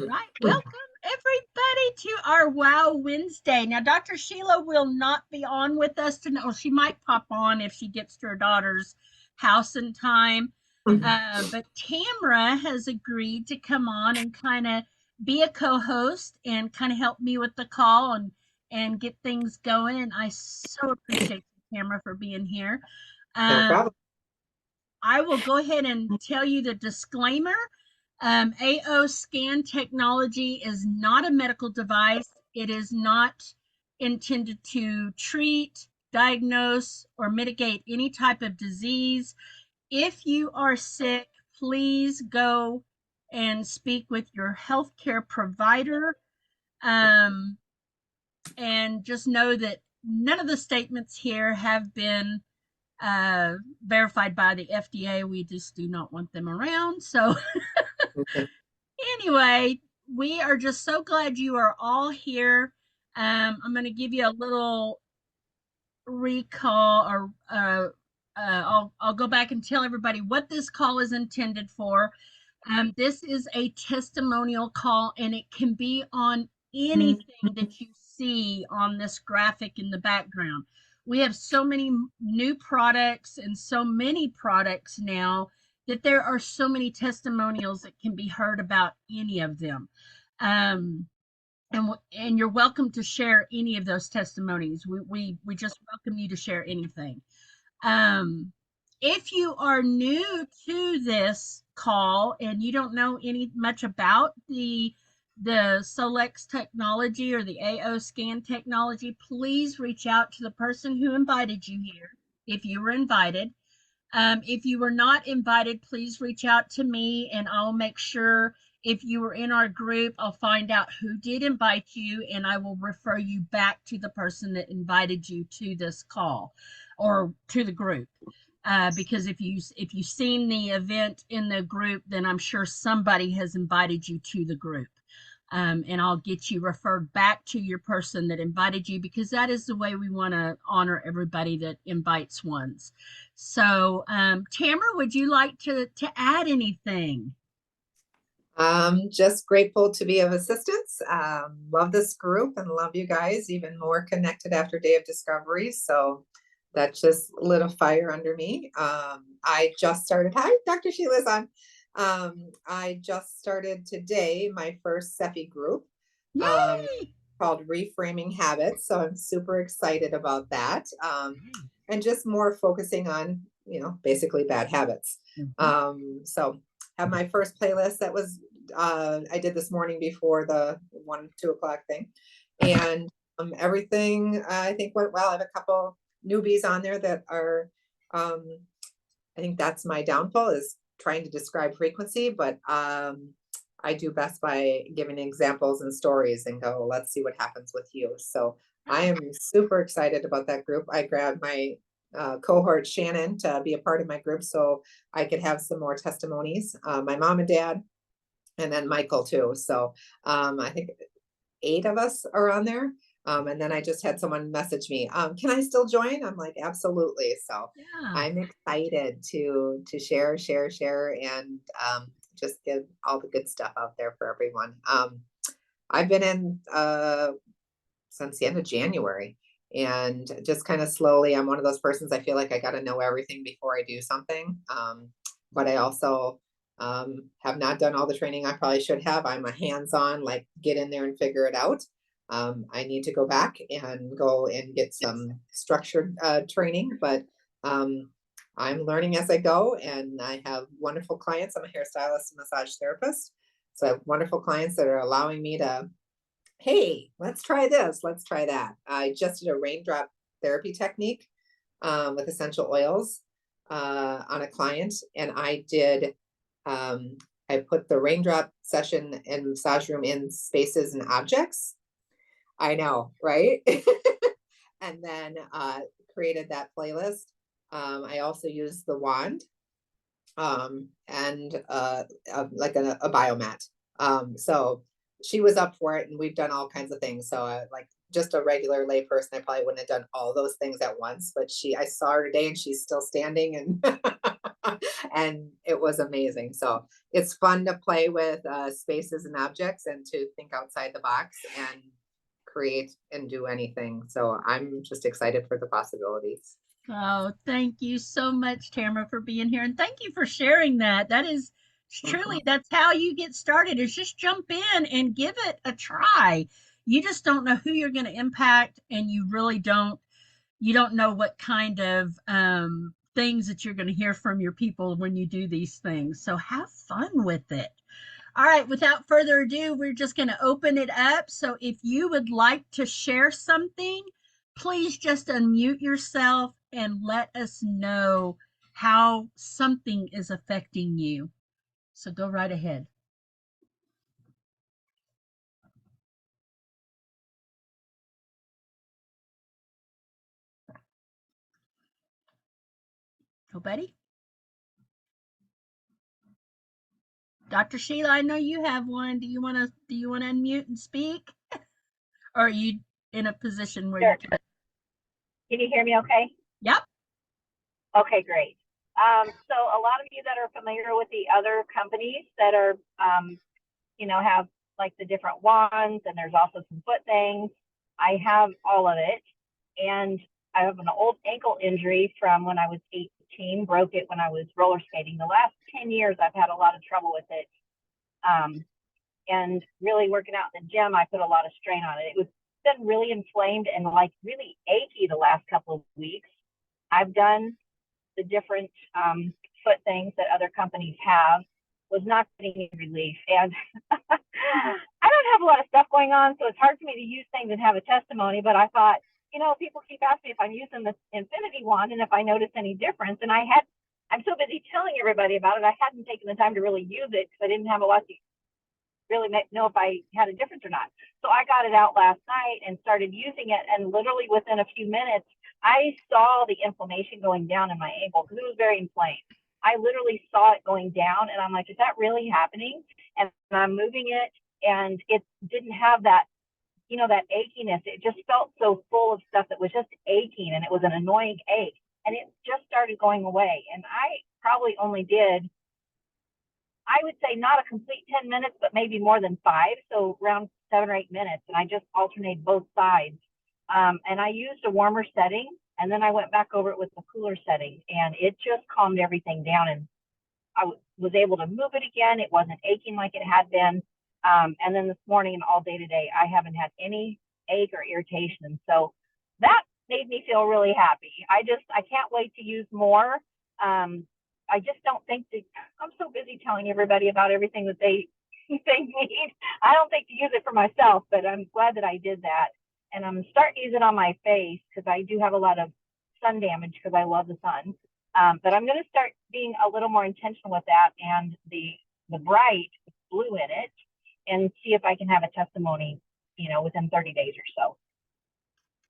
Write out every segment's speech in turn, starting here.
right. Welcome everybody to our Wow Wednesday. Now, Dr. Sheila will not be on with us tonight. Well, she might pop on if she gets to her daughter's house in time. But Tamra has agreed to come on and kind of be a co-host and kind of help me with the call and get things going. And I so appreciate you, Tamra, for being here. No Um, problem. I will go ahead and tell you the disclaimer. AO scan technology is not a medical device. It is not intended to treat, diagnose, or mitigate any type of disease. If you are sick, please go and speak with your healthcare provider. Um, and just know that none of the statements here have been verified by the FDA. We just do not want them around. So, anyway, we are just so glad you are all here. I'm going to give you a little recall, or I'll go back and tell everybody what this call is intended for. This is a testimonial call, and it can be on anything that you see on this graphic in the background. We have so many new products and so many products now that there are so many testimonials that can be heard about any of them. Um, and you're welcome to share any of those testimonies. We just welcome you to share anything. Um, if you are new to this call and you don't know any much about the Solex technology or the AO scan technology, please reach out to the person who invited you here if you were invited. If you were not invited, please reach out to me and I'll make sure if you were in our group, I'll find out who did invite you and I will refer you back to the person that invited you to this call or to the group. Because if you've seen the event in the group, then I'm sure somebody has invited you to the group. And I'll get you referred back to your person that invited you because that is the way we want to honor everybody that invites ones. So, Tamara, would you like to add anything? Just grateful to be of assistance. Love this group and love you guys, even more connected after Day of Discovery. So that just lit a fire under me. I just started. Hi, Dr. Sheila's on. I just started today my first CEFI group Yay! called Reframing Habits. So I'm super excited about that. And just more focusing on, basically bad habits. So have my first playlist that was I did this morning before the 1-2 o'clock thing, and everything I think went well. I have a couple newbies on there that are I think that's my downfall is trying to describe frequency, but I do best by giving examples and stories and go, let's see what happens with you. So I am super excited about that group. I grabbed my cohort Shannon to be a part of my group so I could have some more testimonies. My mom and dad, and then Michael too. So I think 8 of us are on there. And then I just had someone message me, can I still join? I'm like, absolutely. So Yeah. I'm excited to share, and just get all the good stuff out there for everyone. I've been in since the end of January. And just kind of slowly, I'm one of those persons I feel like I got to know everything before I do something. But I also have not done all the training I probably should have. I'm a hands-on, like get in there and figure it out. I need to go back and go and get some structured training, but I'm learning as I go, and I have wonderful clients. I'm a hairstylist and massage therapist. So I have wonderful clients that are allowing me to, hey, let's try this, let's try that. I just did a raindrop therapy technique with essential oils on a client, and I did I put the raindrop session and massage room in spaces and objects. I know, right? And then created that playlist. I also used the wand and like a biomat. So she was up for it, and we've done all kinds of things. So like just a regular lay person, I probably wouldn't have done all those things at once. But I saw her today, and she's still standing, and And it was amazing. So it's fun to play with spaces and objects and to think outside the box and create and do anything. So I'm just excited for the possibilities. Oh, thank you so much, Tamara, for being here. And thank you for sharing that. That is truly, Mhm. that's how you get started, is just jump in and give it a try. You just don't know who you're going to impact, and you don't know what kind of things that you're going to hear from your people when you do these things. So have fun with it. All right, without further ado, we're just going to open it up. So if you would like to share something, please just unmute yourself and let us know how something is affecting you. So go right ahead. Nobody? Dr. Sheila, I know you have one. Do you want to unmute and speak? Or are you in a position where you Sure. can? Can you hear me okay? Yep. Okay, great. So a lot of you that are familiar with the other companies that are, have like the different wands, and there's also some foot things. I have all of it. And I have an old ankle injury from when I was 18, broke it when I was roller skating. The last 10 years, I've had a lot of trouble with it. And really working out in the gym, I put a lot of strain on it. It was been really inflamed and like really achy the last couple of weeks. I've done the different foot things that other companies have, was not getting any relief. And I don't have a lot of stuff going on, so it's hard for me to use things and have a testimony. But I thought, people keep asking me if I'm using the Infinity Wand and if I notice any difference. And I'm so busy telling everybody about it, I hadn't taken the time to really use it because I didn't have a lot to really know if I had a difference or not. So I got it out last night and started using it. And literally within a few minutes, I saw the inflammation going down in my ankle because it was very inflamed. I literally saw it going down and I'm like, is that really happening? And I'm moving it and it didn't have that, that achiness. It just felt so full of stuff that was just aching and it was an annoying ache. And it just started going away. And I probably only did, I would say not a complete 10 minutes, but maybe more than 5. So around 7 or 8 minutes. And I just alternate both sides. And I used a warmer setting and then I went back over it with the cooler setting and it just calmed everything down. And I was able to move it again. It wasn't aching like it had been. And then this morning and all day today, I haven't had any ache or irritation. So that made me feel really happy. I can't wait to use more. I just don't think that I'm so busy telling everybody about everything that they they need. I don't think to use it for myself, but I'm glad that I did that. And I'm starting to use it on my face because I do have a lot of sun damage because I love the sun. But I'm going to start being a little more intentional with that and the bright blue in it and see if I can have a testimony, within 30 days or so.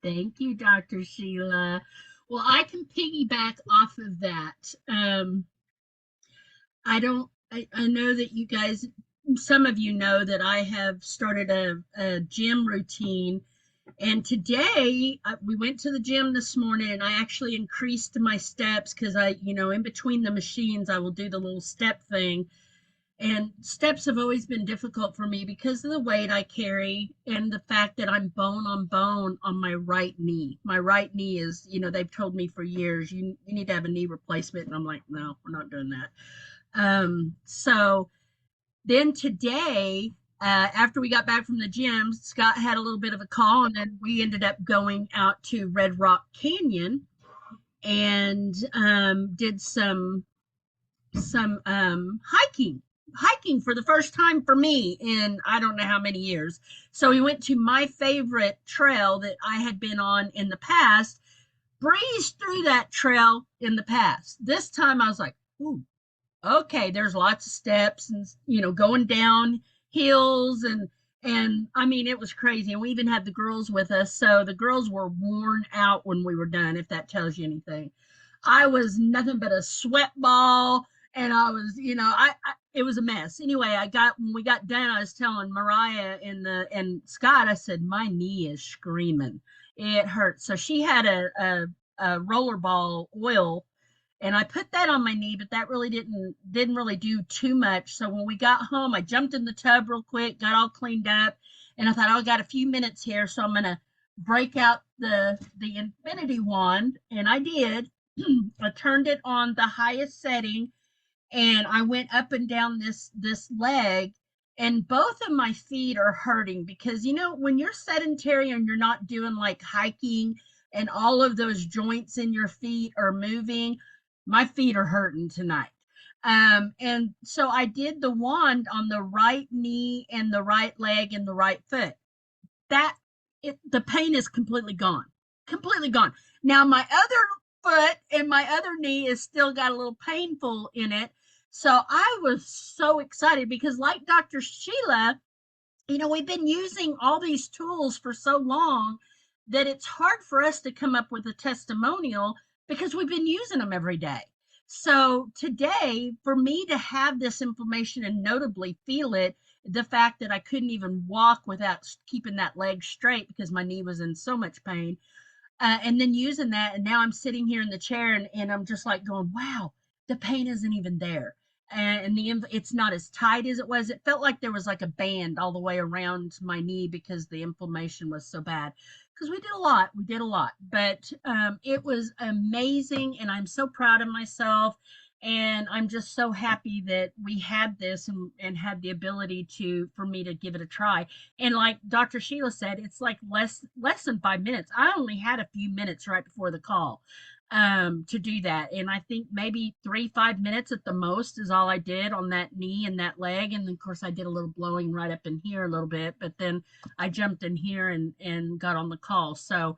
Thank you, Dr. Sheila. Well, I can piggyback off of that. I know that you guys, some of you know that I have started a gym routine. And today we went to the gym this morning and I actually increased my steps because in between the machines, I will do the little step thing. And steps have always been difficult for me because of the weight I carry and the fact that I'm bone on bone on my right knee. My right knee is, they've told me for years, you need to have a knee replacement. And I'm like, no, we're not doing that. So then today, after we got back from the gym, Scott had a little bit of a call, and then we ended up going out to Red Rock Canyon and did some hiking for the first time for me in I don't know how many years. So we went to my favorite trail that I had been on in the past, breezed through that trail in the past. This time I was like, ooh, okay, there's lots of steps and going down hills and I mean it was crazy. And we even had the girls with us, so the girls were worn out when we were done, if that tells you anything. I was nothing but a sweat ball, and I was, I it was a mess. Anyway, when we got done, I was telling Mariah and Scott, I said my knee is screaming, it hurts. So she had a rollerball oil And I put that on my knee, but that really didn't really do too much. So when we got home, I jumped in the tub real quick, got all cleaned up, and I thought, oh, I got a few minutes here, so I'm gonna break out the infinity wand, and I did. I turned it on the highest setting, and I went up and down this leg, and both of my feet are hurting because when you're sedentary and you're not doing like hiking and all of those joints in your feet are moving, my feet are hurting tonight. And so I did the wand on the right knee and the right leg and the right foot. That the pain is completely gone. Completely gone. Now my other foot and my other knee is still got a little painful in it. So I was so excited because, like Dr. Sheila, we've been using all these tools for so long that it's hard for us to come up with a testimonial because we've been using them every day. So today, for me to have this information and notably feel it, the fact that I couldn't even walk without keeping that leg straight because my knee was in so much pain, and then using that, and now I'm sitting here in the chair, and I'm just like going, wow, the pain isn't even there. And it's not as tight as it was. It felt like there was like a band all the way around my knee because the inflammation was so bad. Because we did a lot, but it was amazing, and I'm so proud of myself. And I'm just so happy that we had this, and had the ability for me to give it a try. And like Dr. Sheila said, it's like less than 5 minutes. I only had a few minutes right before the call to do that. And I think maybe 3-5 minutes at the most is all I did on that knee and that leg. And then of course I did a little blowing right up in here a little bit, but then I jumped in here and got on the call. So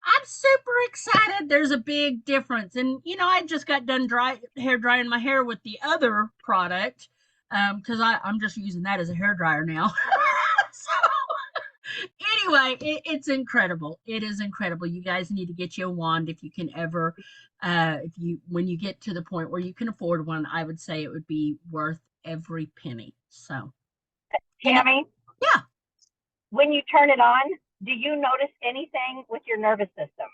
I'm super excited. There's a big difference. And I just got done hair drying my hair with the other product, because I'm just using that as a hair dryer now. So anyway, it's incredible. It is incredible. You guys need to get you a wand if you can ever, when you get to the point where you can afford one. I would say it would be worth every penny. So, Tammy, yeah. When you turn it on, do you notice anything with your nervous system?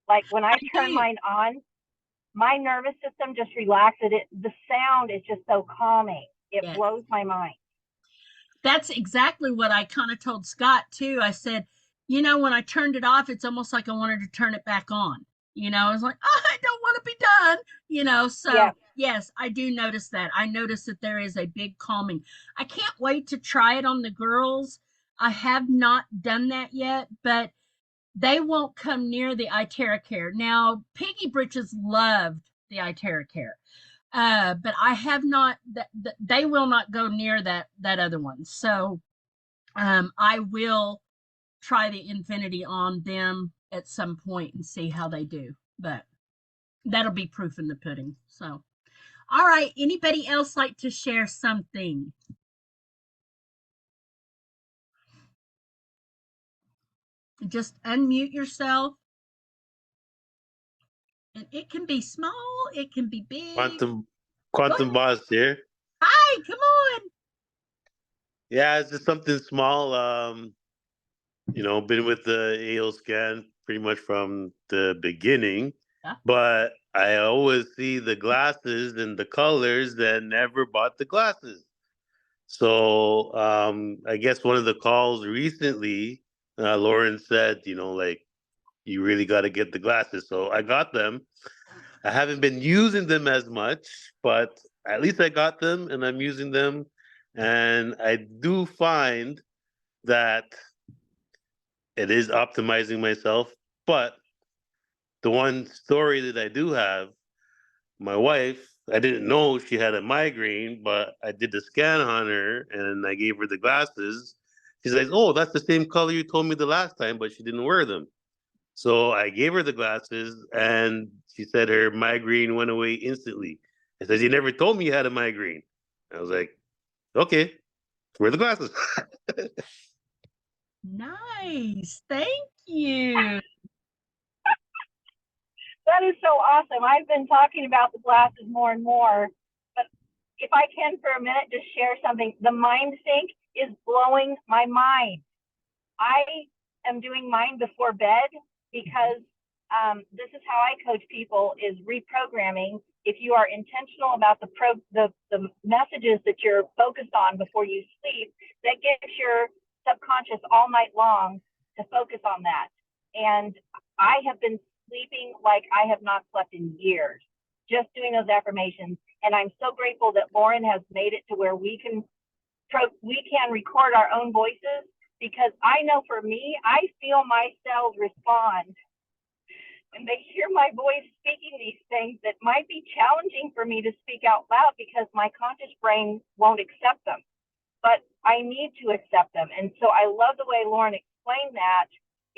Like when I turn mine on, my nervous system just relaxes. The sound is just so calming. It blows my mind. That's exactly what I kind of told Scott too. I said, when I turned it off, it's almost like I wanted to turn it back on. I was like, oh, I don't want to be done. So yes, I do notice that. I notice that there is a big calming. I can't wait to try it on the girls. I have not done that yet, but they won't come near the iTerra. Now, Piggy Britches loved the iTerra, but I have not. They will not go near that other one. So, I will try the Infinity on them at some point and see how they do. But that'll be proof in the pudding. So, all right. Anybody else like to share something? Just unmute yourself. And it can be small, it can be big. Quantum Boss here. Hi, come on. Yeah, it's just something small. Been with the AO scan pretty much from the beginning, but I always see the glasses and the colors and never bought the glasses. So I guess one of the calls recently, Lauren said, like, you really got to get the glasses. So I got them. I haven't been using them as much, but at least I got them and I'm using them. And I do find that it is optimizing myself. But the one story that I do have, my wife, I didn't know she had a migraine, but I did the scan on her and I gave her the glasses. She's like, oh, that's the same color you told me the last time, but she didn't wear them. So I gave her the glasses and she said her migraine went away instantly. I said, you never told me you had a migraine. I was like, okay, wear the glasses. Nice. Thank you. That is so awesome. I've been talking about the glasses more and more, but if I can for a minute just share something, the mind sync is blowing my mind. I am doing mine before bed because this is how I coach people, is reprogramming if you are intentional about the messages that you're focused on before you sleep, that gives your subconscious all night long to focus on that. And I have been sleeping like I have not slept in years, just doing those affirmations. And I'm so grateful that Lauren has made it to where we can record our own voices, because I know for me, I feel my cells respond when they hear my voice speaking these things that might be challenging for me to speak out loud because my conscious brain won't accept them. But I need to accept them. And so I love the way Lauren explained that,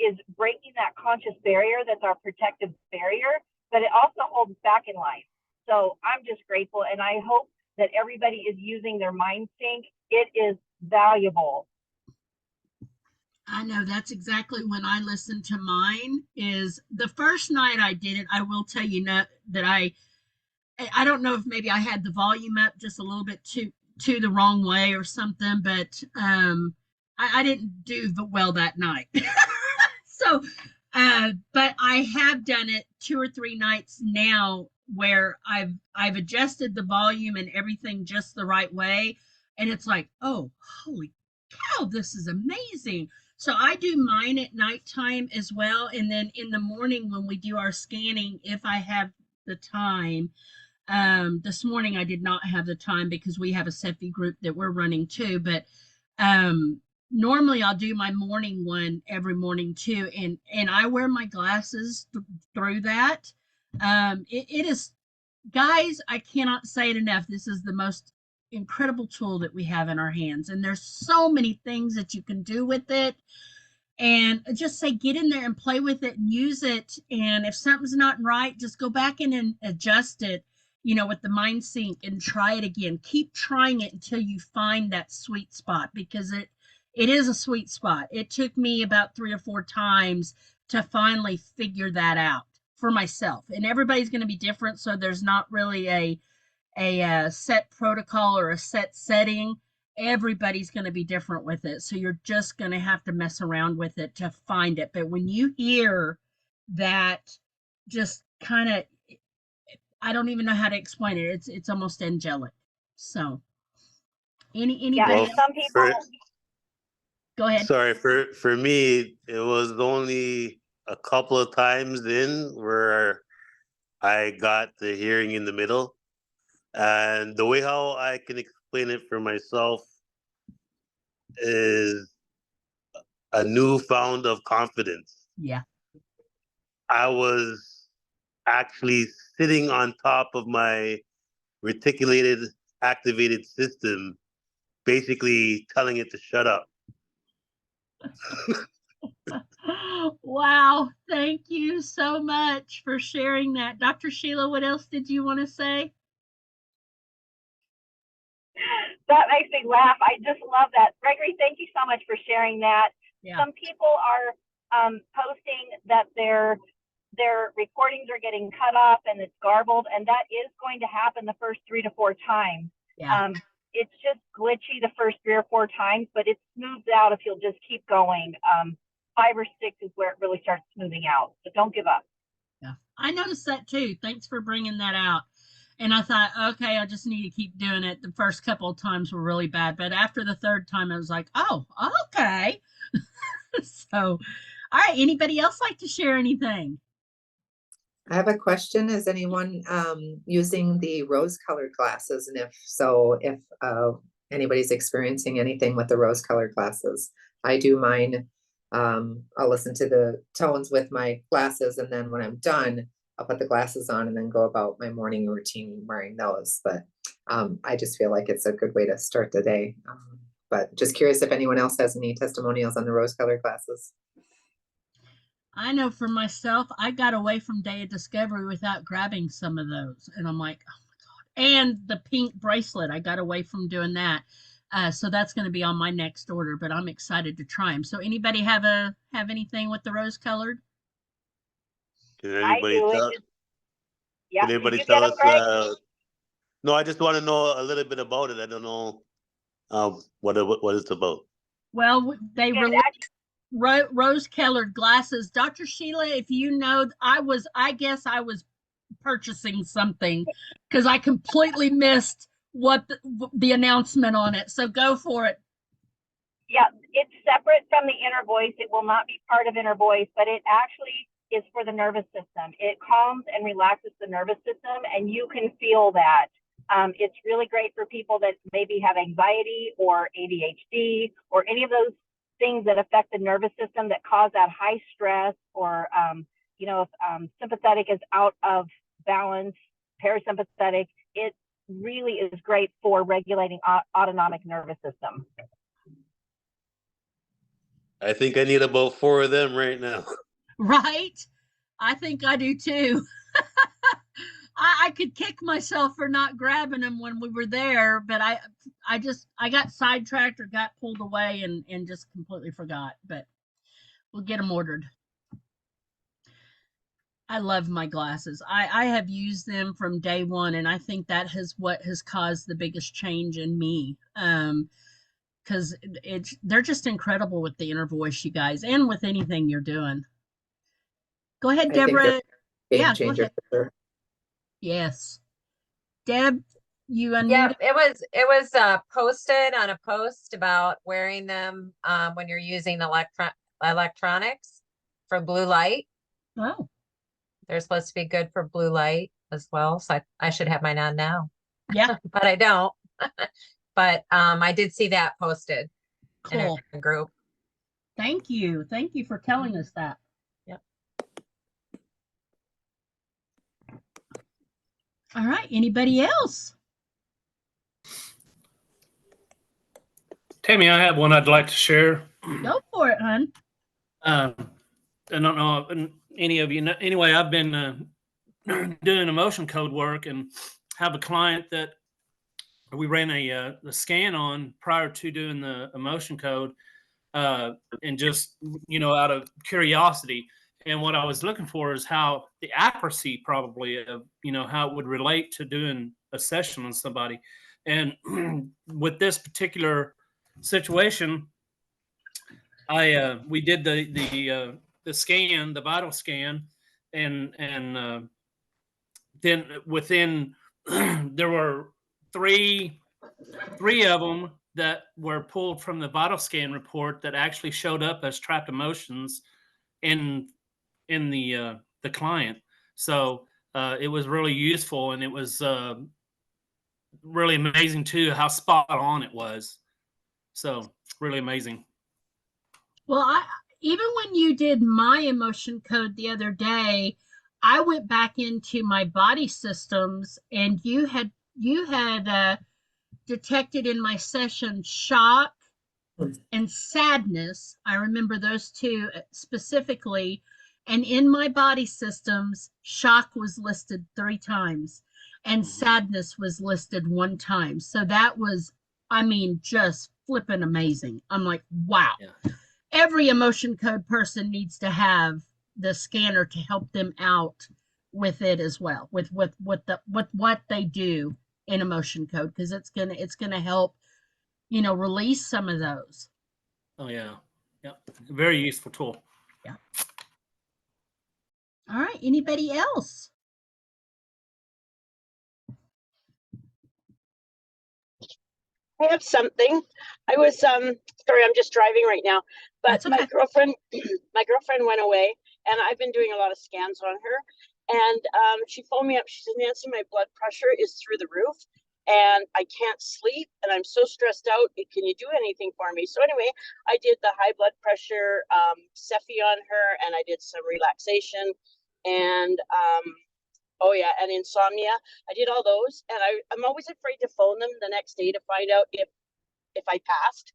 is breaking that conscious barrier that's our protective barrier, but it also holds back in life. So I'm just grateful, and I hope that everybody is using their mind sync. It is valuable. I know, that's exactly when I listened to mine. Is the first night I did it, I will tell you that I don't know if maybe I had the volume up just a little bit to the wrong way or something, but I didn't do well that night. So but I have done it 2 or 3 nights now where I've adjusted the volume and everything just the right way, and it's like, oh, holy cow, this is amazing. So I do mine at nighttime as well, and then in the morning when we do our scanning, if I have the time. This morning I did not have the time because we have a Cephi group that we're running too, but normally I'll do my morning one every morning too, and I wear my glasses through that. It is, guys, I cannot say it enough. This is the most incredible tool that we have in our hands, and there's so many things that you can do with it. And just say, get in there and play with it and use it. And if something's not right, just go back in and adjust it, with the mind sync, and try it again. Keep trying it until you find that sweet spot, because it is a sweet spot. It took me about 3 or 4 times to finally figure that out for myself. And everybody's going to be different, so there's not really a set protocol or a set setting. Everybody's going to be different with it, so you're just going to have to mess around with it to find it. But when you hear that, just kind of, I don't even know how to explain it. It's almost angelic. So anybody else? Some people go ahead. Sorry, for me, it was only a couple of times in where I got the hearing in the middle. And the way how I can explain it for myself is a newfound of confidence. Yeah. I was actually sitting on top of my reticulated activated system, basically telling it to shut up. Wow. Thank you so much for sharing that. Dr. Sheila, what else did you want to say? That makes me laugh. I just love that. Gregory, thank you so much for sharing that. Yeah. Some people are posting that their recordings are getting cut off and it's garbled, and that is going to happen the first 3 to 4 times. Yeah. It's just glitchy the first 3 or 4 times, but it smooths out if you'll just keep going. 5 or 6 is where it really starts smoothing out. So don't give up. Yeah, I noticed that too. Thanks for bringing that out. And I thought, okay, I just need to keep doing it. The first couple of times were really bad, but after the 3rd time, I was like, oh, okay. So, all right. Anybody else like to share anything? I have a question. Is anyone using the rose-colored glasses? And if so, if anybody's experiencing anything with the rose-colored glasses, I do mine. I'll listen to the tones with my glasses, and then when I'm done, I'll put the glasses on and then go about my morning routine wearing those. But I just feel like it's a good way to start the day. But just curious if anyone else has any testimonials on the rose-colored glasses. I know for myself, I got away from Day of Discovery without grabbing some of those. And I'm like, oh my God. And the pink bracelet, I got away from doing that. So that's going to be on my next order, but I'm excited to try them. So anybody have anything with the rose colored? Can anybody tell? Yeah. Can anybody tell us? No, I just want to know a little bit about it. I don't know what it's about. Well, they released rose-colored glasses. Dr. Sheila, if you know, I guess I was purchasing something because I completely missed what the announcement on it. So go for it. Yeah, it's separate from the inner voice. It will not be part of inner voice, but it actually is for the nervous system. It calms and relaxes the nervous system, and you can feel that. It's really great for people that maybe have anxiety or ADHD or any of those things that affect the nervous system that cause that high stress, or you know, if sympathetic is out of balance, parasympathetic, it really is great for regulating autonomic nervous system. I think I need about 4 of them right now. Right? I think I do too. I could kick myself for not grabbing them when we were there, but I got sidetracked or got pulled away and just completely forgot, but we'll get them ordered. I love my glasses. I have used them from day one, and I think that has what has caused the biggest change in me. Because they're just incredible with the inner voice, you guys, and with anything you're doing. Go ahead, Deborah. Game changer for sure. Yes. Deb, you unmuted? Yeah, it was posted on a post about wearing them when you're using electronics for blue light. Oh. They're supposed to be good for blue light as well. So I should have mine on now. Yeah. But I don't. But I did see that posted Cool. in a group. Thank you. Thank you for telling us that. Yep. All right. Anybody else? Tammy, I have one I'd like to share. Go for it, hon. I don't know if any of you know. Anyway, I've been doing emotion code work and have a client that we ran a scan on prior to doing the emotion code, and just, you know, out of curiosity. And what I was looking for is how the accuracy probably of, you know, how it would relate to doing a session on somebody. And with this particular situation, we did the scan, the vital scan, and then within there were three of them that were pulled from the vital scan report that actually showed up as trapped emotions in the client. So it was really useful, and it was really amazing too how spot on it was. So really amazing. Well, even when you did my emotion code the other day, I went back into my body systems, and you had detected in my session shock and sadness. I remember those two specifically. And in my body systems, shock was listed 3 times and sadness was listed 1 time. So that was, I mean, just flipping amazing. I'm like, wow. Yeah. Every emotion code person needs to have the scanner to help them out with it as well, with what they do in emotion code, because it's gonna help, you know, release some of those. Oh yeah, yeah, very useful tool. Yeah. All right. Anybody else? I have something. I was sorry, I'm just driving right now, but okay. my girlfriend went away, and I've been doing a lot of scans on her, and she phoned me up. She said, Nancy, my blood pressure is through the roof, and I can't sleep, and I'm so stressed out. Can you do anything for me? So anyway, I did the high blood pressure Cephi on her, and I did some relaxation, and oh yeah, and insomnia. I did all those, and I'm always afraid to phone them the next day to find out if I passed.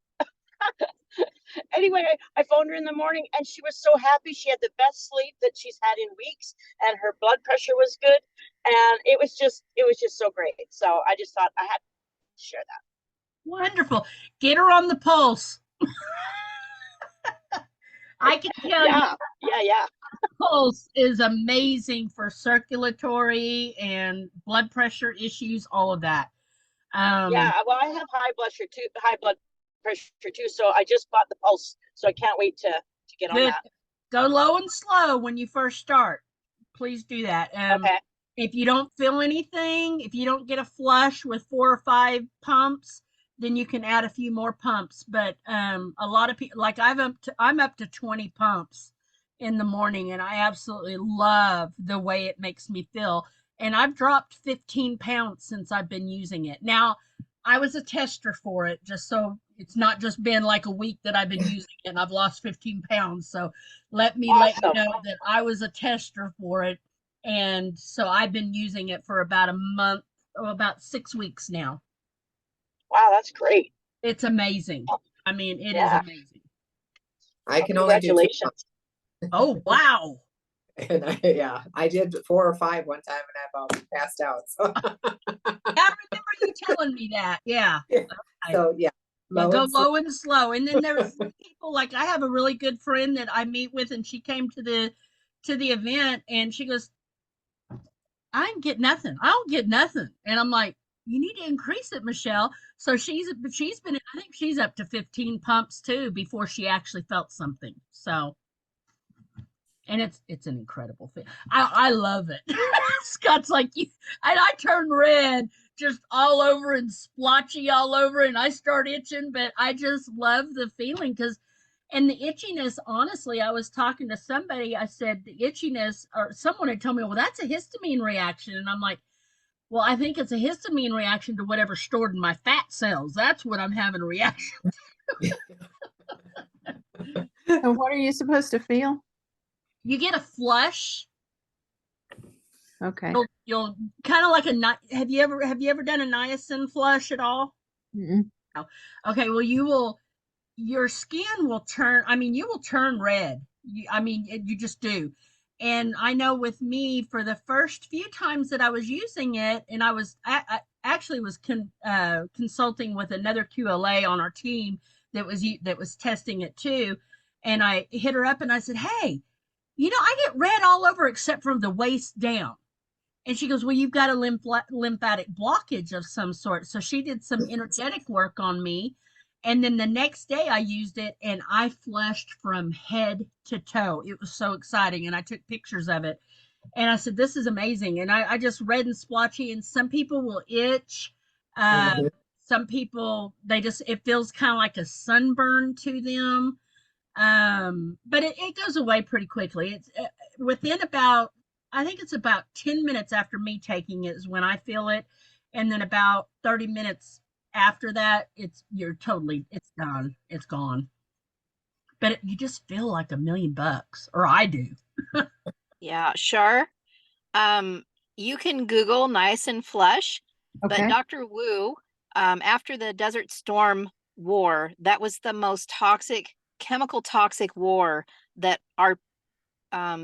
Anyway, I phoned her in the morning, and she was so happy. She had the best sleep that she's had in weeks, and her blood pressure was good, and it was just so great. So I just thought I had to share that. Wonderful. Get her on the pulse. I can tell you. Yeah. Pulse is amazing for circulatory and blood pressure issues, all of that. Yeah, well, I have high blood pressure too, so I just bought the pulse, so I can't wait to get on that. Go low and slow when you first start. Please do that. Okay. If you don't feel anything, if you don't get a flush with 4 or 5 pumps, then you can add a few more pumps. But a lot of people, like I'm up to 20 pumps in the morning, and I absolutely love the way it makes me feel. And I've dropped 15 pounds since I've been using it. Now, I was a tester for it, just so it's not just been like a week that I've been using it and I've lost 15 pounds. So let you know that I was a tester for it. And so I've been using it for about a month, about 6 weeks now. Wow, that's great. It's amazing. I mean, it is amazing. I can only do 2 Congratulations. Oh, wow. And I did 4 or 5 one time and I about passed out. So I remember you telling me that. Yeah. so yeah. Go low and slow. And then there's people, like I have a really good friend that I meet with, and she came to the event and she goes, I didn't get nothing. I don't get nothing. And I'm like, you need to increase it, Michelle. So she's been, I think she's up to 15 pumps too before she actually felt something. So, and it's an incredible thing. I love it. Scott's like, I turn red just all over and splotchy all over, and I start itching, but I just love the feeling and the itchiness, honestly, I was talking to somebody, I said the itchiness, or someone had told me, well, that's a histamine reaction. And I'm like, well, I think it's a histamine reaction to whatever's stored in my fat cells. That's what I'm having a reaction to. And what are you supposed to feel? You get a flush. Okay. You'll kind of like have you ever done a niacin flush at all? Mm-mm. No. Okay, well your skin will turn, you will turn red. You just do. And I know with me, for the first few times that I was using it, and I actually was consulting with another QLA on our team that was testing it too. And I hit her up and I said, hey, I get red all over except from the waist down. And she goes, well, you've got a lymphatic blockage of some sort. So she did some energetic work on me. And then the next day I used it and I flushed from head to toe. It was so exciting. And I took pictures of it. And I said, this is amazing. And I just red and splotchy. And some people will itch. Some people, it feels kind of like a sunburn to them. But it goes away pretty quickly. It's within about, I think it's about 10 minutes after me taking it is when I feel it. And then about 30 minutes after that, it's done. It's gone. But you just feel like $1 million, or I do. Yeah, sure. You can Google niacin flush, Okay. but Dr. Wu, after the Desert Storm war, that was the most chemical toxic war that our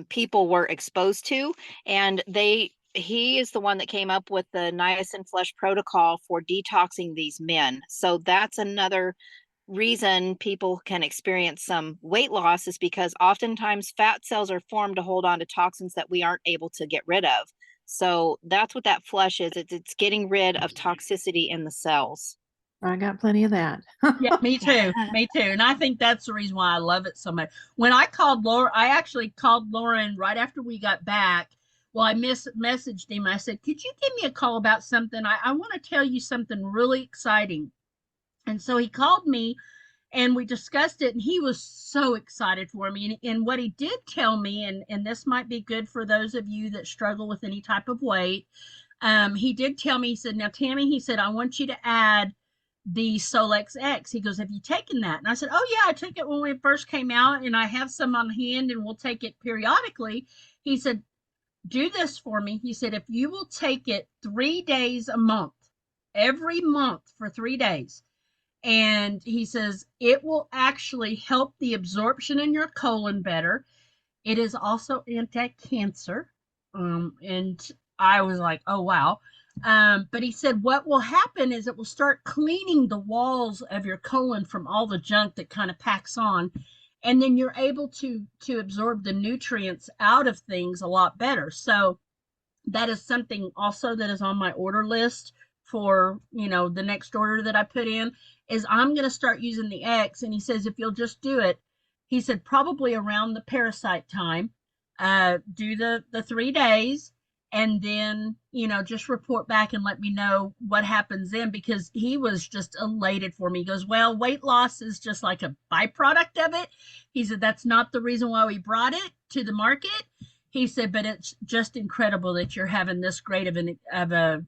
people were exposed to, and he is the one that came up with the niacin flush protocol for detoxing these men. So that's another reason people can experience some weight loss, is because oftentimes fat cells are formed to hold on to toxins that we aren't able to get rid of. So that's what that flush is. It's getting rid of toxicity in the cells. I got plenty of that. Yeah, me too. Me too. And I think that's the reason why I love it so much. When I called Laura, I actually called Lauren right after we got back. Well, I messaged him. I said, could you give me a call about something? I want to tell you something really exciting. And so he called me and we discussed it, and he was so excited for me. And what he did tell me, and this might be good for those of you that struggle with any type of weight. He did tell me, he said, now, Tammy, he said, I want you to add the Solex X. He goes, have you taken that? And I said, oh yeah, I took it when we first came out, and I have some on hand and we'll take it periodically. He said, do this for me. He said, if you will take it 3 days a month, every month for 3 days, and he says it will actually help the absorption in your colon better. It is also anti-cancer. And I was like, oh wow. But he said what will happen is it will start cleaning the walls of your colon from all the junk that kind of packs on, and then you're able to absorb the nutrients out of things a lot better. So that is something also that is on my order list for the next order that I put in, is I'm going to start using the X. And he says if you'll just do it, he said probably around the parasite time, do the 3 days, and then, just report back and let me know what happens then, because he was just elated for me. He goes, well, weight loss is just like a byproduct of it. He said, that's not the reason why we brought it to the market. He said, but it's just incredible that you're having this great of a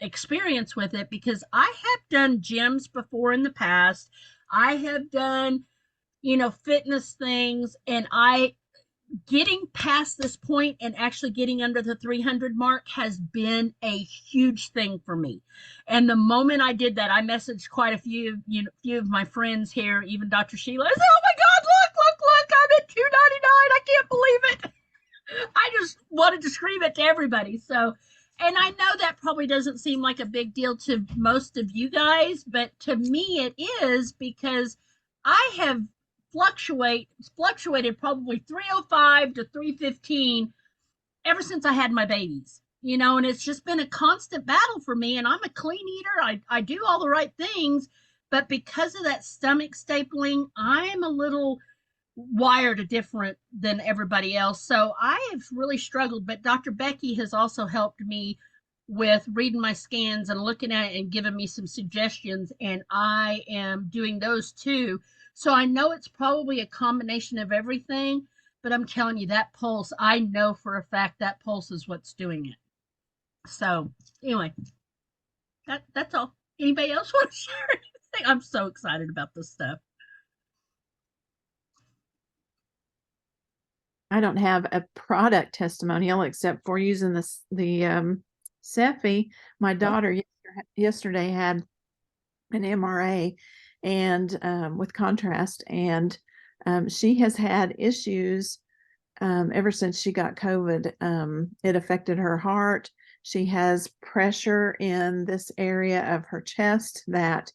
experience with it, because I have done gyms before in the past. I have done, fitness things, and getting past this point and actually getting under the 300 mark has been a huge thing for me. And the moment I did that, I messaged quite a few of my friends here, even Dr. Sheila. I said, oh my God, look, I'm at 299. I can't believe it. I just wanted to scream it to everybody. So, and I know that probably doesn't seem like a big deal to most of you guys, but to me it is, because I have fluctuated probably 305 to 315 ever since I had my babies, and it's just been a constant battle for me. And I'm a clean eater. I do all the right things, but because of that stomach stapling, I'm a little wired different than everybody else. So I have really struggled, but Dr. Becky has also helped me with reading my scans and looking at it and giving me some suggestions, and I am doing those too. So I know it's probably a combination of everything, but I'm telling you, that pulse, I know for a fact that pulse is what's doing it. So anyway, that's all. Anybody else want to share anything? I'm so excited about this stuff. I don't have a product testimonial except for using the Cephi. My daughter yesterday had an MRA and with contrast, and she has had issues ever since she got COVID. It affected her heart. She has pressure in this area of her chest that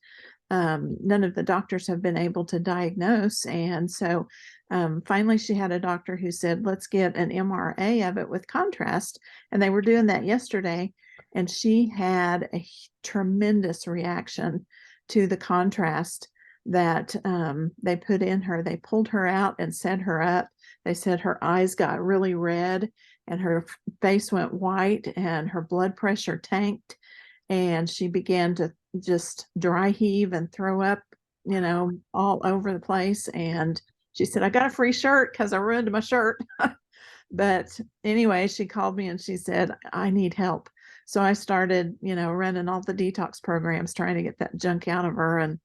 none of the doctors have been able to diagnose. And so finally she had a doctor who said, let's get an MRA of it with contrast. And they were doing that yesterday. And she had a tremendous reaction to the contrast that they put in her. They pulled her out and set her up. They said her eyes got really red and her face went white and her blood pressure tanked. And she began to just dry heave and throw up, all over the place. And she said, I got a free shirt because I ruined my shirt. But anyway, she called me and she said, I need help. So I started, running all the detox programs, trying to get that junk out of her.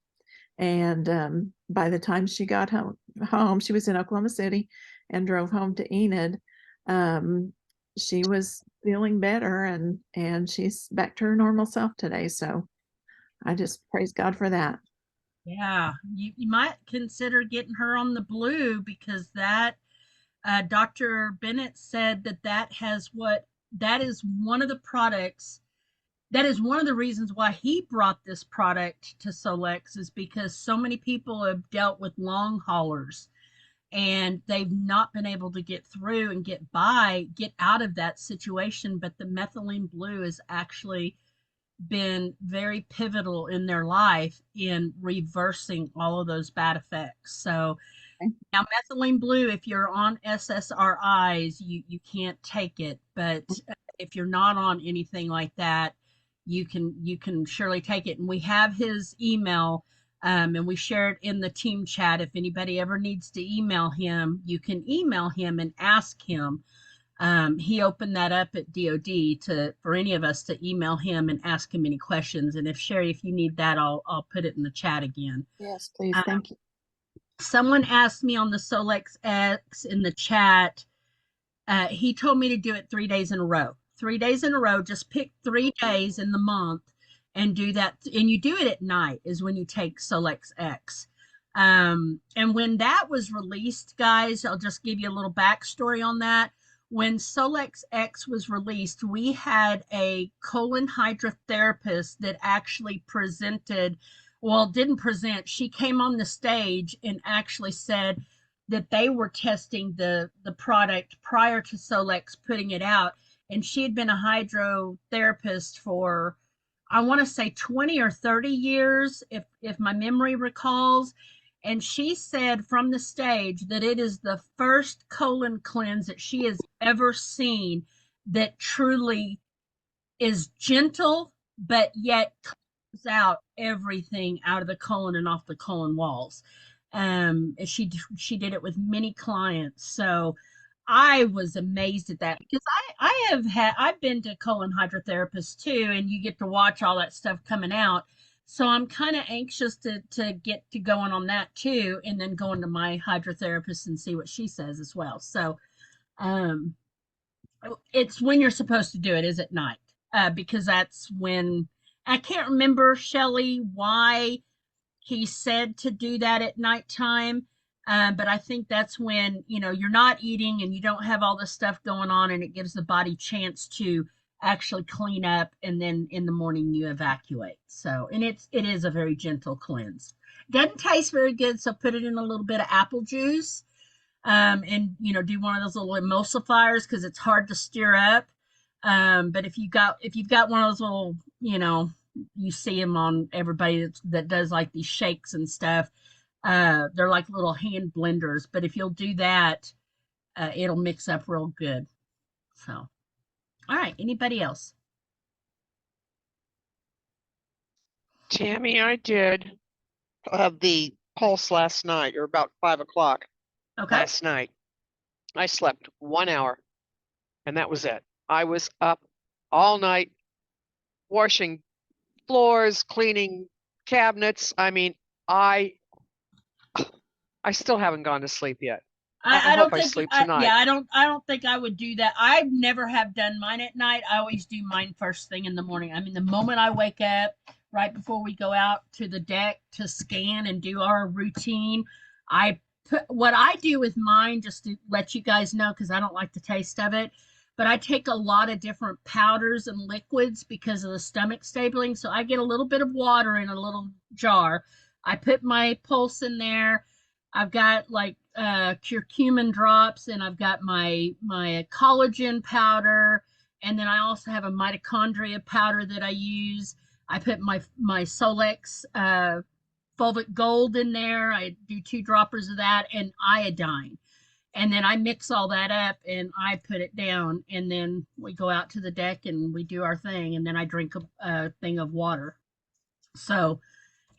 And by the time she got home, she was in Oklahoma City and drove home to Enid. She was feeling better and she's back to her normal self today. So I just praise God for that. Yeah, you might consider getting her on the blue, because that Dr. Bennett said that is one of the products. That is one of the reasons why he brought this product to Solex, is because so many people have dealt with long haulers and they've not been able to get through and get out of that situation. But the methylene blue has actually been very pivotal in their life in reversing all of those bad effects. So now methylene blue, if you're on SSRIs, you can't take it, but if you're not on anything like that, you can surely take it. And we have his email, and we share it in the team chat. If anybody ever needs to email him, you can email him and ask him. He opened that up at DOD for any of us to email him and ask him any questions. And if Sherry, if you need that, I'll put it in the chat again. Yes, please. Thank you. Someone asked me on the Solex X in the chat. He told me to do it 3 days in a row. 3 days in a row. Just pick 3 days in the month and do that. And you do it at night is when you take Solex X. And when that was released, guys, I'll just give you a little backstory on that. When Solex X was released, we had a colon hydrotherapist that actually didn't present. She came on the stage and actually said that they were testing the product prior to Solex putting it out. And she had been a hydrotherapist for, I want to say 20 or 30 years, if my memory recalls. And she said from the stage that it is the first colon cleanse that she has ever seen. that truly is gentle, but yet comes out everything out of the colon and off the colon walls. She did it with many clients, so I was amazed at that because I've been to colon hydrotherapists too, and you get to watch all that stuff coming out. So I'm kind of anxious to get to going on that too, and then going to my hydrotherapist and see what she says as well. So um it's when you're supposed to do it is at night, because that's when I can't remember, Shelley, why he said to do that at nighttime. But I think that's when, you're not eating and you don't have all this stuff going on, and it gives the body chance to actually clean up, and then in the morning you evacuate. So, and it is a very gentle cleanse. Doesn't taste very good, so put it in a little bit of apple juice, and do one of those little emulsifiers because it's hard to stir up. But if you've got one of those little, you see them on everybody that does like these shakes and stuff. They're like little hand blenders, but if you'll do that, it'll mix up real good. So, all right, anybody else? Tammy, I did the pulse last night, or about 5 o'clock last night. I slept 1 hour, and that was it. I was up all night washing floors, cleaning cabinets. I mean, I still haven't gone to sleep yet. I don't think sleep tonight. I don't think I would do that. I never have done mine at night. I always do mine first thing in the morning. I mean, the moment I wake up, right before we go out to the deck to scan and do our routine, I put what I do with mine, just to let you guys know, because I don't like the taste of it. But I take a lot of different powders and liquids because of the stomach stabling. So I get a little bit of water in a little jar. I put my pulse in there. I've got like curcumin drops, and I've got my collagen powder, and then I also have a mitochondria powder that I use. I put my Solex fulvic gold in there. I do 2 droppers of that, and iodine. And then I mix all that up and I put it down, and then we go out to the deck and we do our thing, and then I drink a thing of water. So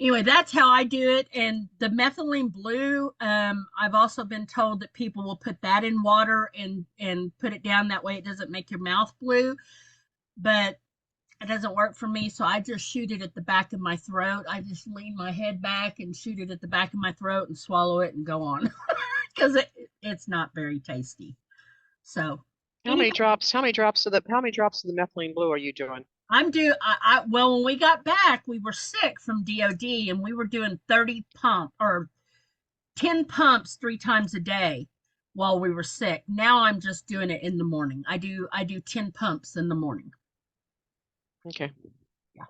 anyway, that's how I do it. And the methylene blue, I've also been told that people will put that in water and put it down, that way it doesn't make your mouth blue, but it doesn't work for me. So I just shoot it at the back of my throat. I just lean my head back and shoot it at the back of my throat and swallow it and go on, because it's not very tasty. So how many drops of the methylene blue are you doing? Well, when we got back, we were sick from DOD, and we were doing 10 pumps 3 times a day while we were sick. Now I'm just doing it in the morning. I do 10 pumps in the morning. Okay. Yeah.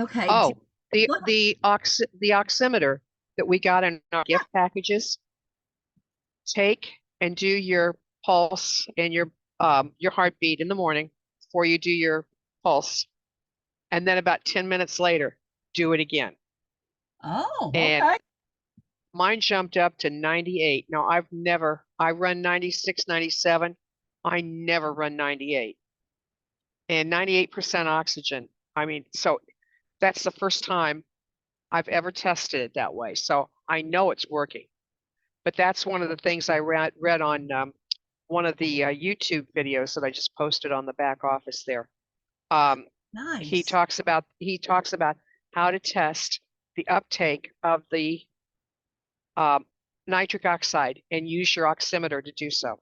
Okay. Oh, the oximeter that we got in our gift packages. Take and do your pulse and your heartbeat in the morning before you do your pulse, and then about 10 minutes later, do it again. Oh, and okay. Mine jumped up to 98. Now I run 96, 97. I never run 98. And 98% oxygen. I mean, so that's the first time I've ever tested it that way. So I know it's working. But that's one of the things I read on one of the YouTube videos that I just posted on the back office there. Nice. He talks about how to test the uptake of the nitric oxide and use your oximeter to do so.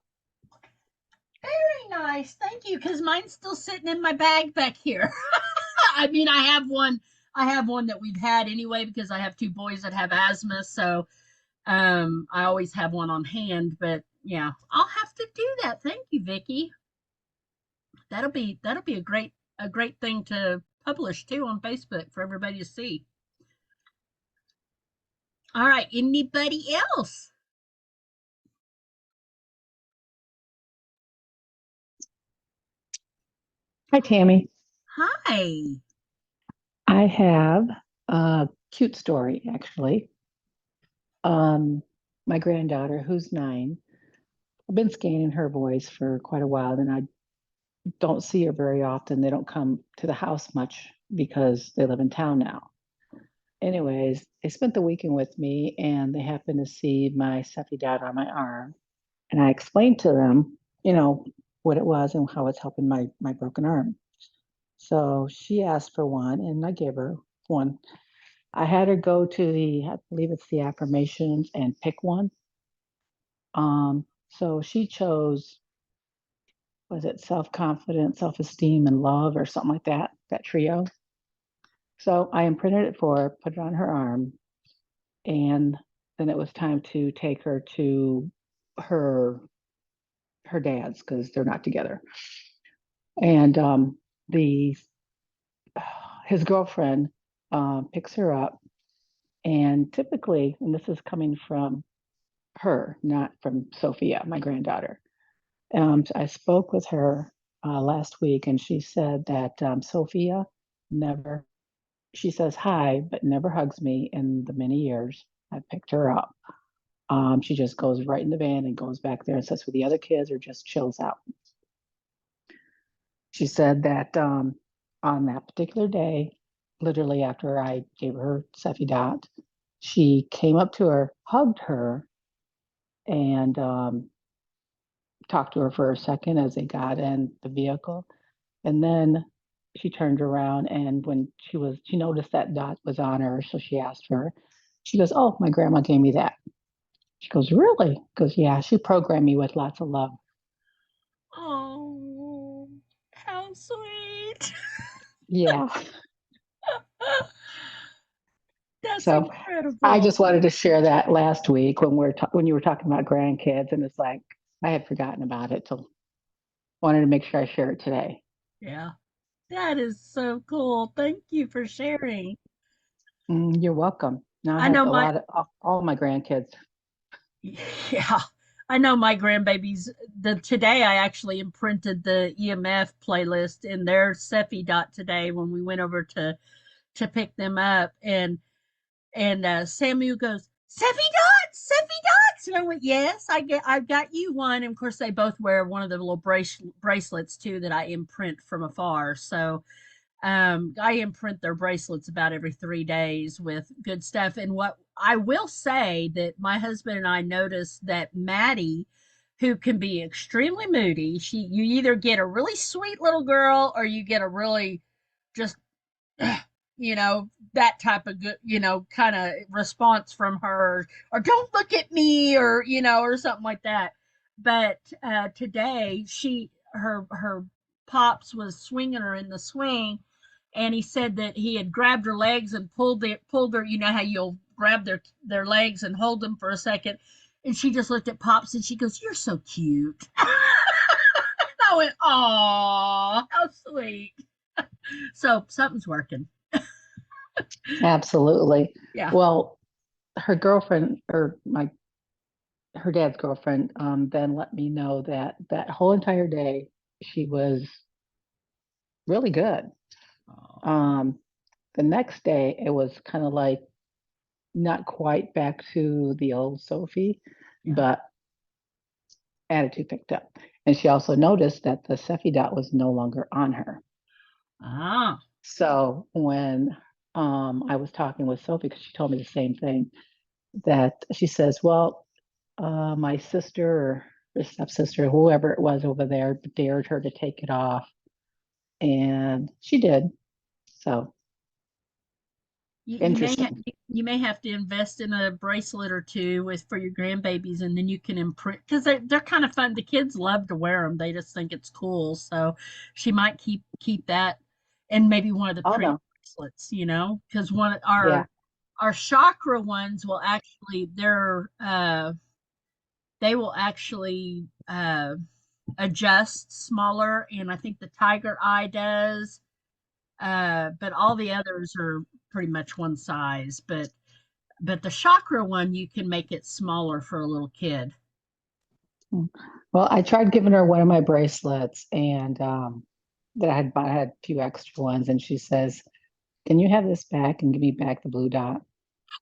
Very nice. Thank you. Because mine's still sitting in my bag back here. I mean, I have one that we've had anyway, because I have 2 boys that have asthma. So I always have one on hand, but yeah, I'll have to do that. Thank you, Vicki. That'll be a great thing to publish too on Facebook for everybody to see. All right, anybody else? Hi, Tammy. Hi. I have a cute story, actually. my granddaughter, who's 9. I've been scanning her voice for quite a while, and I don't see her very often. They don't come to the house much because they live in town now. Anyways, they spent the weekend with me, and they happened to see my Seffi dot on my arm. And I explained to them, what it was and how it's helping my broken arm. So she asked for one, and I gave her one. I had her go to I believe it's the affirmations and pick one. So she chose, was it self-confidence, self-esteem, and love, or something like that trio. So I imprinted it for her, put it on her arm, and then it was time to take her to her dad's because they're not together. And his girlfriend picks her up, and typically, and this is coming from her, not from Sophia, my granddaughter. I spoke with her last week, and she said that Sophia never, she says hi, but never hugs me in the many years I picked her up. She just goes right in the van and goes back there and sits with the other kids or just chills out. She said that on that particular day, literally after I gave her Seffi dot, she came up to her, hugged her, and talked to her for a second as they got in the vehicle. And then she turned around, and when she noticed that dot was on her, so she asked her, she goes, "Oh, my grandma gave me that." She goes, "Really?" Goes, "Yeah, she programmed me with lots of love." Oh, how sweet. Yeah. That's So I incredible. just wanted to share that last week when you were talking about grandkids, and it's like I had forgotten about it, so wanted to make sure I share it today. Yeah. That is so cool. Thank you for sharing. You're welcome. Now I I have know a my lot of all my grandkids. yeah. I know my grandbabies. Today I actually imprinted the EMF playlist in their Cephi dot today when we went over to pick them up, and Samuel goes, Seffi dots, and I went, yes, I've got you one. And of course, they both wear one of the little bracelets too that I imprint from afar. So I imprint their bracelets about every 3 days with good stuff. And what I will say that my husband and I noticed that Maddie, who can be extremely moody, you either get a really sweet little girl or you get a really just that type of good, kind of response from her, or don't look at me, or something like that. But today, her pops was swinging her in the swing, and he said that he had grabbed her legs and pulled her. You know how you'll grab their legs and hold them for a second, and she just looked at pops and she goes, "You're so cute." I went, "Aw, how sweet." So something's working. Absolutely. Yeah. Well, her girlfriend, or her dad's girlfriend, then let me know that whole entire day she was really good. The next day it was kind of like not quite back to the old Sophie, Yeah. but attitude picked up. And she also noticed that the Seffi dot was no longer on her. Ah. So when I was talking with Sophie, because she told me the same thing, that she says, well, my sister or stepsister, whoever it was over there, dared her to take it off. And she did. So interesting. You may have to invest in a bracelet or two for your grandbabies, and then you can imprint, because they're kind of fun. The kids love to wear them. They just think it's cool. So she might keep that, and maybe one of the Oh, pretty no. bracelets, because one Yeah. our chakra ones will actually they will actually adjust smaller, and I think the tiger eye does. But all the others are pretty much one size. But the chakra one, you can make it smaller for a little kid. Well, I tried giving her one of my bracelets, and that I had bought. I had a few extra ones, and she says, "Can you have this back and give me back the blue dot?"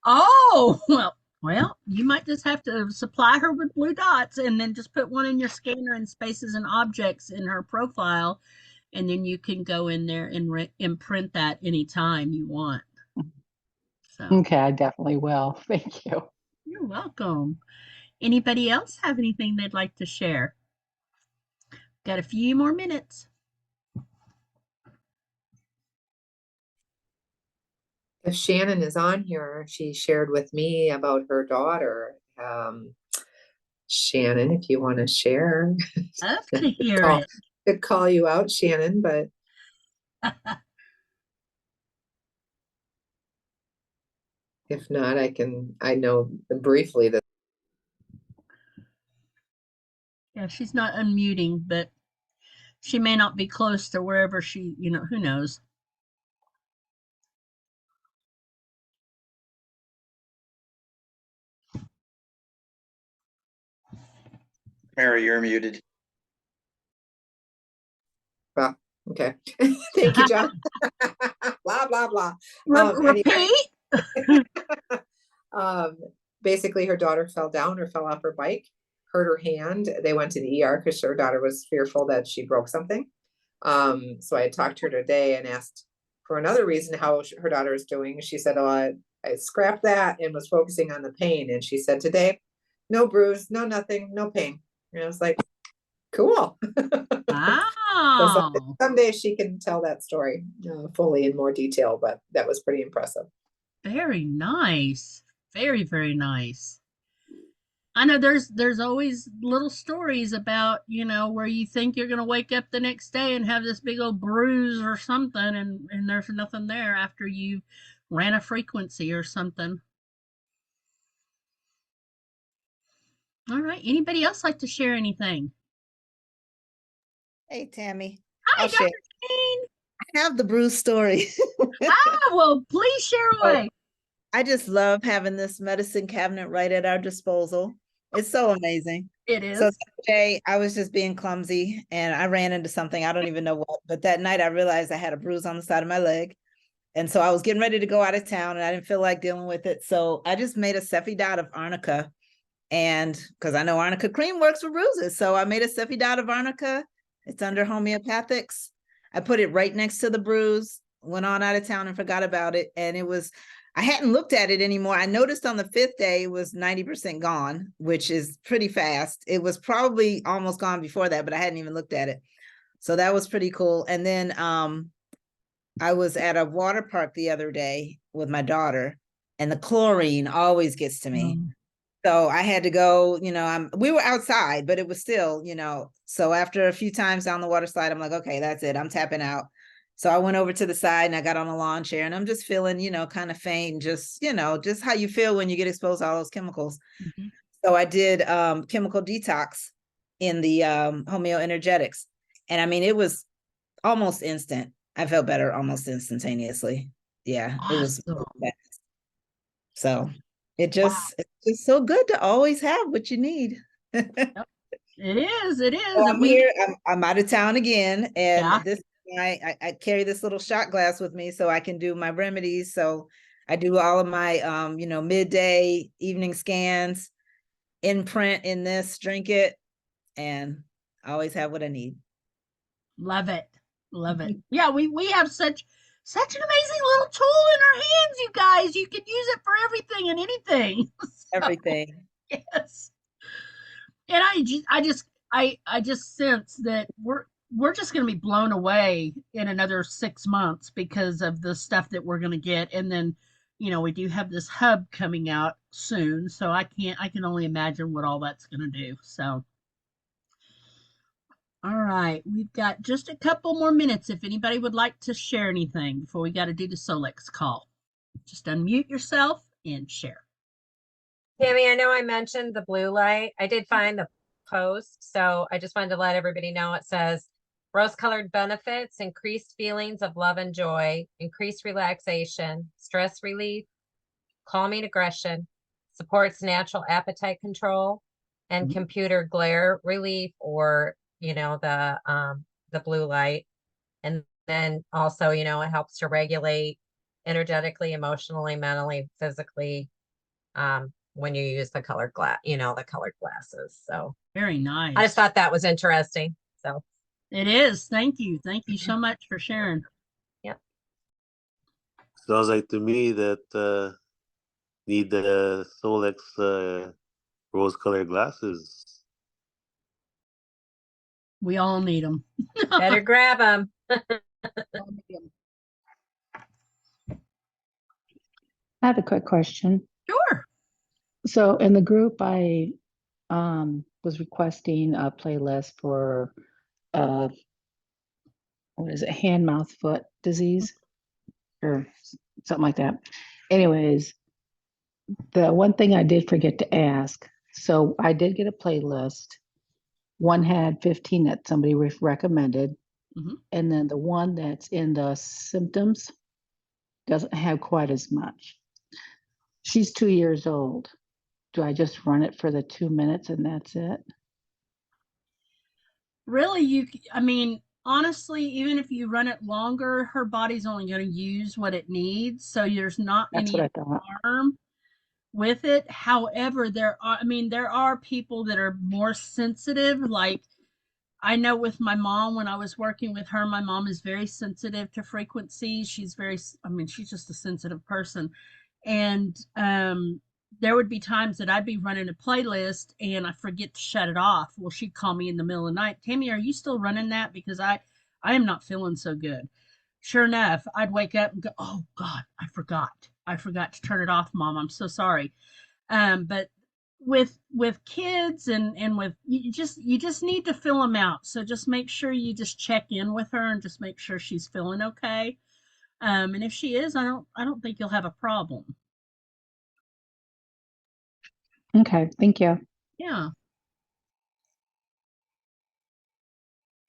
Oh, well, Well, you might just have to supply her with blue dots and then just put one in your scanner and spaces and objects in her profile. And then you can go in there and imprint that anytime you want. So, Okay, I definitely will. Thank you. you're welcome. Anybody else have anything they'd like to share? Got a few more minutes. If Shannon is on here, she shared with me about her daughter. Shannon, if you want to share, Love to hear call, it. could call you out, Shannon, but if not, I know briefly that. Yeah, she's not unmuting, but she may not be close to wherever she, who knows. Mary, you're muted. Well, okay. Thank you, John. Blah, blah, blah. Repeat. Basically, her daughter fell down or fell off her bike, hurt her hand. They went to the ER because her daughter was fearful that she broke something. So I talked to her today and asked for another reason how her daughter is doing. She said, "Oh, I scrapped that and was focusing on the pain." And she said today, no bruise, no nothing, no pain. And I was like, cool. So Wow. someday she can tell that story fully in more detail, but that was pretty impressive. Very nice. Very, very nice. I know there's always little stories about, where you think you're gonna wake up the next day and have this big old bruise or something, and there's nothing there after you ran a frequency or something. All right. Anybody else like to share anything? Hey, Tammy. Hi, I'll Dr. share. Jane. I have the bruise story. Well, please share away. I just love having this medicine cabinet right at our disposal. It's so amazing. It is. So today I was just being clumsy and I ran into something. I don't even know what, but that night I realized I had a bruise on the side of my leg. And so I was getting ready to go out of town and I didn't feel like dealing with it. So I just made a Cephi dot of arnica. And because I know arnica cream works for bruises. So I made a Cephi dot of arnica. It's under homeopathics. I put it right next to the bruise, went on out of town and forgot about it. And I hadn't looked at it anymore. I noticed on the 5th day it was 90% gone, which is pretty fast. It was probably almost gone before that, but I hadn't even looked at it. So that was pretty cool. And then I was at a water park the other day with my daughter, and the chlorine always gets to me. So I had to go, we were outside, but it was still, so after a few times down the water slide, I'm like, okay, that's it. I'm tapping out. So I went over to the side and I got on a lawn chair and I'm just feeling, kind of faint, just how you feel when you get exposed to all those chemicals. Mm-hmm. So I did chemical detox in the homeoenergetics. And I mean, it was almost instant. I felt better almost instantaneously. Yeah, awesome. It was fast. So it's just so good to always have what you need. It is. So I'm here. I'm out of town again, and this I carry this little shot glass with me so I can do my remedies. So I do all of my midday, evening scans, imprint in this, drink it, and I always have what I need. Love it. Yeah, we have such an amazing little tool in our hands, you guys. You can use it for everything and anything. Everything. Yes. And I just sense that we're just going to be blown away in another 6 months because of the stuff that we're going to get. And then, we do have this hub coming out soon. So I can only imagine what all that's going to do. So. All right, we've got just a couple more minutes if anybody would like to share anything before we got to do the Solex call. Just unmute yourself and share. Tammy, I know I mentioned the blue light. I did find the post, so I just wanted to let everybody know. It says rose-colored benefits, increased feelings of love and joy, increased relaxation, stress relief, calming aggression, supports natural appetite control, and computer glare relief, or the blue light. And then also, it helps to regulate energetically, emotionally, mentally, physically, when you use the colored glass, the colored glasses. So Very nice. I just thought that was interesting. So it is. Thank you. Thank you so much for sharing. Yep. Sounds like to me that need the Solex rose-colored glasses. We all need them. Better grab them. I have a quick question. Sure. So in the group, I was requesting a playlist for what is it, hand, mouth, foot disease or something like that. Anyways, the one thing I did forget to ask, so I did get a playlist. One had 15 that somebody recommended. Mhm. And then the one that's in the symptoms doesn't have quite as much. She's 2 years old. Do I just run it for the 2 minutes and that's it? Really, I mean, honestly, even if you run it longer, her body's only going to use what it needs. So there's not That's any what I thought. harm with it. However, there are people that are more sensitive. Like I know with my mom, when I was working with her, my mom is very sensitive to frequencies. She's she's just a sensitive person. And there would be times that I'd be running a playlist and I forget to shut it off. Well, she'd call me in the middle of the night. Tammy, are you still running that? Because I am not feeling so good. Sure enough, I'd wake up and go, oh God, I forgot. I forgot to turn it off, Mom. I'm so sorry. But with kids and with you just need to fill them out. So just make sure you just check in with her and just make sure she's feeling okay. And if she is, I don't think you'll have a problem. Okay, thank you. Yeah.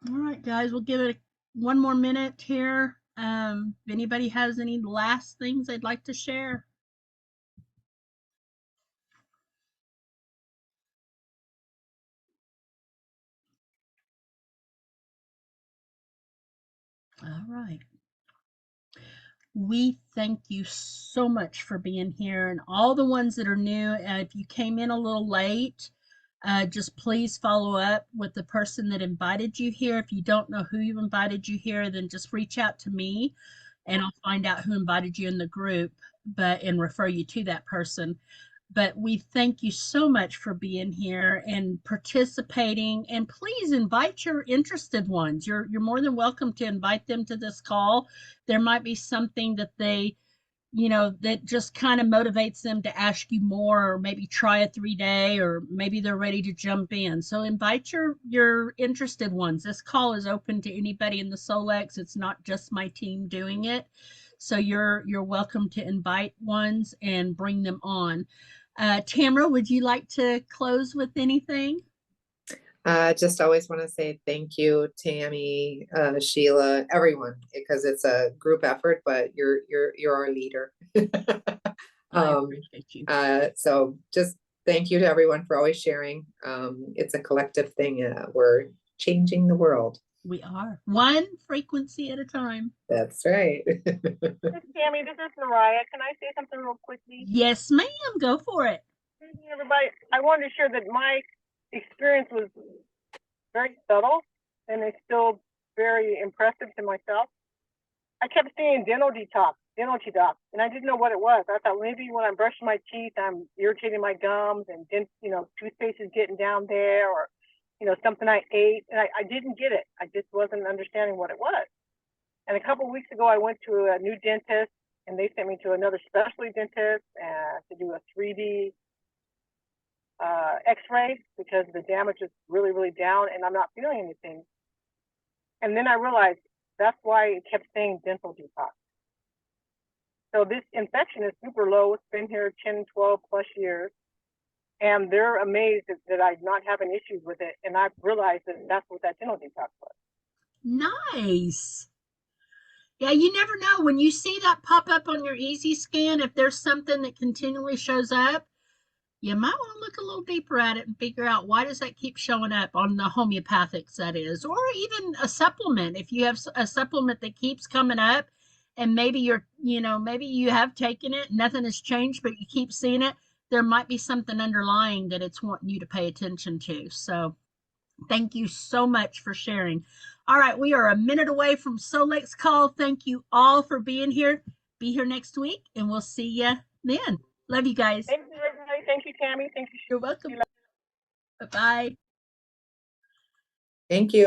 All right, guys, we'll give it one more minute here. If anybody has any last things they'd like to share. All right. We thank you so much for being here and all the ones that are new. If you came in a little late, just please follow up with the person that invited you here. If you don't know who invited you here, then just reach out to me and I'll find out who invited you in the group, and refer you to that person. But we thank you so much for being here and participating. And please invite your interested ones. You're more than welcome to invite them to this call. There might be something that they, that just kind of motivates them to ask you more, or maybe try a 3-day, or maybe they're ready to jump in. So invite your interested ones. This call is open to anybody in the Solex. It's not just my team doing it. So you're welcome to invite ones and bring them on. Tamara, would you like to close with anything? Just always want to say thank you, Tammy, Sheila, everyone, because it's a group effort, but you're our leader. I appreciate you. So just thank you to everyone for always sharing. It's a collective thing. We're changing the world. We are one frequency at a time. That's right. Tammy, this is Mariah. Can I say something real quickly? Yes, ma'am. Go for it. Thank you, everybody. I wanted to share that my experience was very subtle and it's still very impressive to myself. I kept seeing dental detox, and I didn't know what it was. I thought maybe when I'm brushing my teeth, I'm irritating my gums and toothpaste is getting down there, or something I ate, and I didn't get it. I just wasn't understanding what it was. And a couple of weeks ago, I went to a new dentist, and they sent me to another specialty dentist to do a 3D x-ray because the damage is really, really down and I'm not feeling anything. And then I realized that's why it kept saying dental detox. So this infection is super low. It's been here 10, 12 plus years. And they're amazed that I'm not having issues with it. And I've realized that that's what that dental detox was. Nice. Yeah, you never know. When you see that pop up on your easy scan, if there's something that continually shows up, you might want to look a little deeper at it and figure out why does that keep showing up on the homeopathics, that is, or even a supplement. If you have a supplement that keeps coming up and maybe maybe you have taken it, nothing has changed, but you keep seeing it, there might be something underlying that it's wanting you to pay attention to. So thank you so much for sharing. All right, we are a minute away from Solex's call. Thank you all for being here. Be here next week, and we'll see you then. Love you guys. Thank you, everybody. Thank you, Tammy. Thank you. You're welcome. Bye-bye. Thank you.